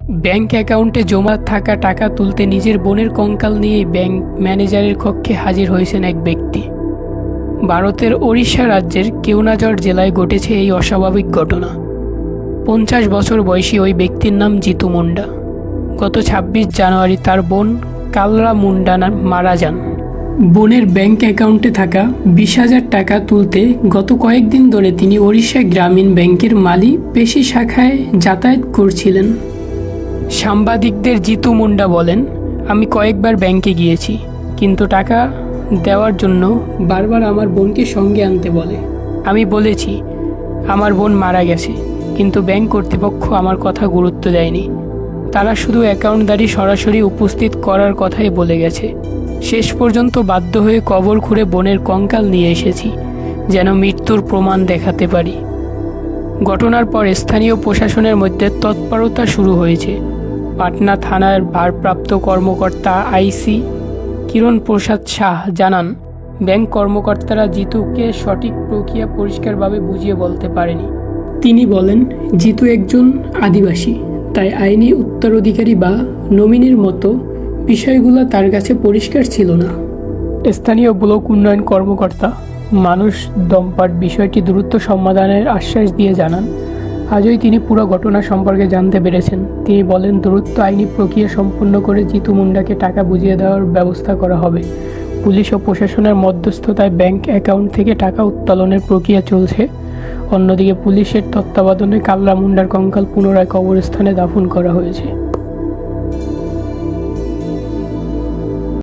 Bank অ্যাকাউন্টে জমা থাকা টাকা তুলতে নিজের বোনের কঙ্কাল নিয়ে ব্যাংক ম্যানেজারের কক্ষে হাজির হয়েছেন এক ব্যক্তি। ভারতের ওড়িশা রাজ্যের কেওনাঝড় জেলায় ঘটেছে এই অস্বাভাবিক ঘটনা। 50 বছর বয়সী ওই ব্যক্তির নাম জিতু মুন্ডা। গত 26 জানুয়ারি তার বোন কালরা মুন্ডা মারা যান। বোনের ব্যাংক অ্যাকাউন্টে থাকা 20,000 টাকা তুলতে গত কয়েকদিন ধরে তিনি ওড়িশা গ্রামীণ ব্যাংকের মালি পেশি শাখায় যাতায়াত করছিলেন। সাংবাদিকদের জিতু মুন্ডা বলেন, আমি কয়েকবার ব্যাংকে গিয়েছি, কিন্তু টাকা দেওয়ার জন্য বারবার আমার বোনকে সঙ্গে আনতে বলে। আমি বলেছি আমার বোন মারা গেছে, কিন্তু ব্যাংক কর্তৃপক্ষ আমার কথা গুরুত্ব দেয়নি। তারা শুধু অ্যাকাউন্টদারি সরাসরি উপস্থিত করার কথাই বলে গেছে। শেষ পর্যন্ত বাধ্য হয়ে কবর খুঁড়ে বোনের কঙ্কাল নিয়ে এসেছি, যেন মৃত্যুর প্রমাণ দেখাতে পারি। ঘটনার পর স্থানীয় প্রশাসনের মধ্যে তৎপরতা শুরু হয়েছে। পাটনা থানার ভারপ্রাপ্ত কর্মকর্তা আইসি কিরণ প্রসাদ শাহ জানান, ব্যাংক কর্মকর্তারা জিতুকে সঠিক প্রক্রিয়া পরিষ্কারভাবে বুঝিয়ে বলতে পারেনি। তিনি বলেন, জিতু একজন আদিবাসী, তাই আইনি উত্তরাধিকারী বা নমিনির মতো বিষয়গুলো তার কাছে পরিষ্কার ছিল না। স্থানীয় ব্লক উন্নয়ন কর্মকর্তা মানুষ দম্পাট বিষয়টি দ্রুত সমাধানের আশ্বাস দিয়ে জানান, আজই তিনি পুরো ঘটনা সম্পর্কে জানতে পেরেছেন। তিনি বলেন, দ্রুত আইনি প্রক্রিয়া সম্পন্ন করে জিতু মুন্ডাকে টাকা বুঝিয়ে দেওয়ার ব্যবস্থা করা হবে। পুলিশ ও প্রশাসনের মধ্যস্থতায় ব্যাংক অ্যাকাউন্ট থেকে টাকা উত্তোলনের প্রক্রিয়া চলছে। অন্যদিকে পুলিশের তত্ত্বাবধানে কালরা মুন্ডার কঙ্কাল পুনরায় কবরস্থানে দাফন করা হয়েছে।